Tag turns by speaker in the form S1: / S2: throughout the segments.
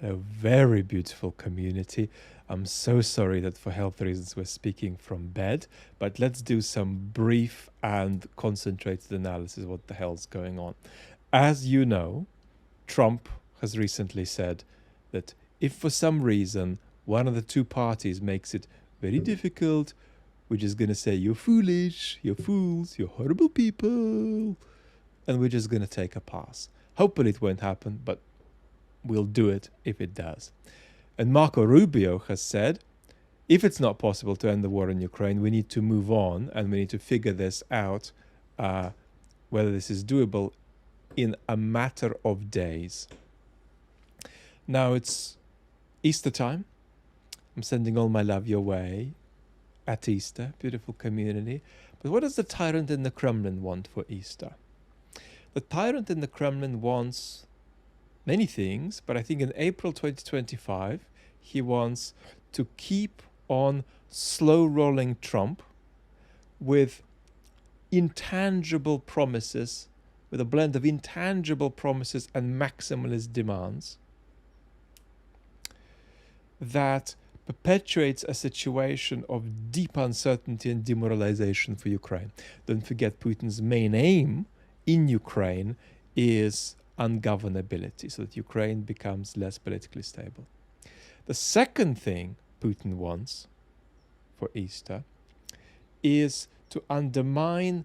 S1: a very beautiful community. I'm so sorry that for health reasons we're speaking from bed, but let's do some brief and concentrated analysis of what the hell's going on. As you know, Trump has recently said that if for some reason one of the two parties makes it very difficult, we're just going to say, you're foolish, you're fools, you're horrible people, and we're just going to take a pass. Hopefully it won't happen, but we'll do it if it does. And Marco Rubio has said, if it's not possible to end the war in Ukraine, we need to move on and we need to figure this out, whether this is doable in a matter of days. Now it's Easter time. I'm sending all my love your way at Easter, beautiful community. But what does the tyrant in the Kremlin want for Easter? The tyrant in the Kremlin wants many things, but I think in April 2025, he wants to keep on slow-rolling Trump with intangible promises, with a blend of intangible promises and maximalist demands that perpetuates a situation of deep uncertainty and demoralization for Ukraine. Don't forget, Putin's main aim in Ukraine is ungovernability, so that Ukraine becomes less politically stable. The second thing Putin wants for Easter is to undermine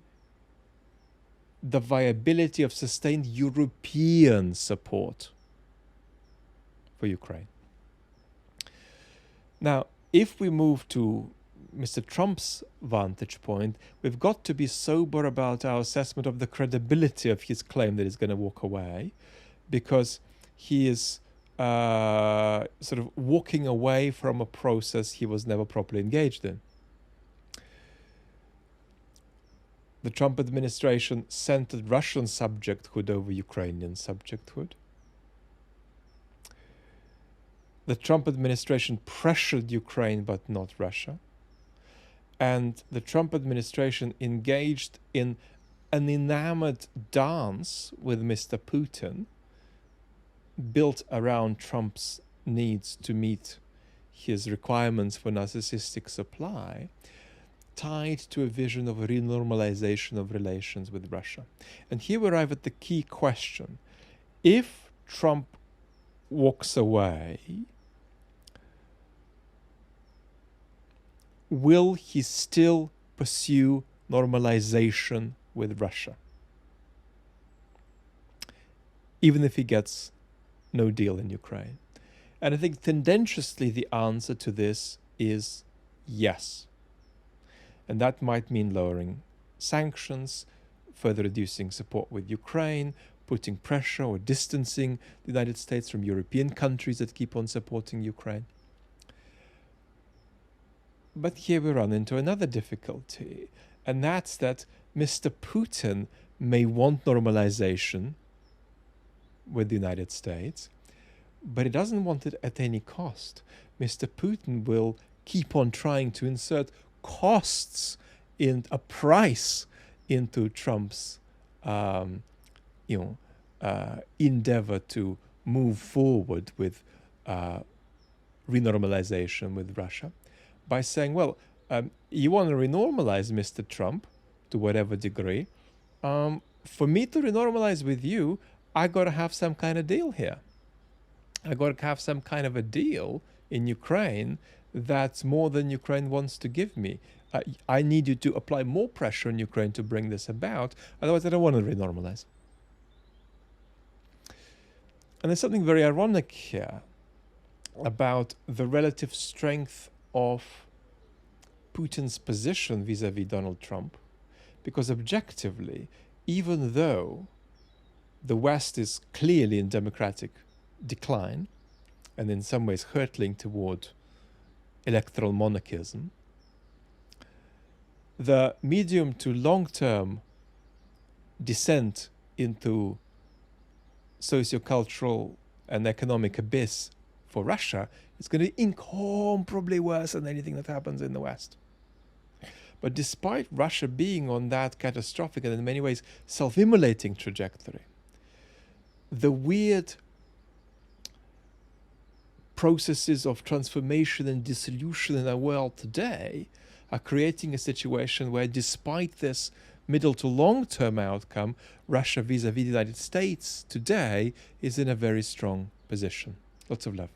S1: the viability of sustained European support for Ukraine. Now, if we move to Mr. Trump's vantage point, we've got to be sober about our assessment of the credibility of his claim that he's going to walk away, because he is sort of walking away from a process he was never properly engaged in. The Trump administration centered Russian subjecthood over Ukrainian subjecthood. The Trump administration pressured Ukraine but not Russia. And the Trump administration engaged in an enamored dance with Mr. Putin, built around Trump's needs to meet his requirements for narcissistic supply, tied to a vision of a renormalization of relations with Russia. And here we arrive at the key question. If Trump walks away, will he still pursue normalization with Russia, even if he gets no deal in Ukraine? And I think tendentiously the answer to this is yes. And that might mean lowering sanctions, further reducing support with Ukraine, putting pressure or distancing the United States from European countries that keep on supporting Ukraine. But here we run into another difficulty, and that's that Mr. Putin may want normalization with the United States, but he doesn't want it at any cost. Mr. Putin will keep on trying to insert costs in a price into Trump's endeavor to move forward with renormalization with Russia, by saying, well, you want to renormalize Mr. Trump to whatever degree. For me to renormalize with you, I got to have some kind of deal here. I got to have some kind of a deal in Ukraine that's more than Ukraine wants to give me. I need you to apply more pressure on Ukraine to bring this about. Otherwise, I don't want to renormalize. And there's something very ironic here about the relative strength of Putin's position vis-a-vis Donald Trump, because objectively, even though the West is clearly in democratic decline and in some ways hurtling toward electoral monarchism, the medium to long-term descent into sociocultural and economic abyss for Russia is going to be incomparably worse than anything that happens in the West. But despite Russia being on that catastrophic and in many ways self-immolating trajectory, the weird processes of transformation and dissolution in our world today are creating a situation where, despite this middle to long-term outcome, Russia vis-à-vis the United States today is in a very strong position. Lots of love.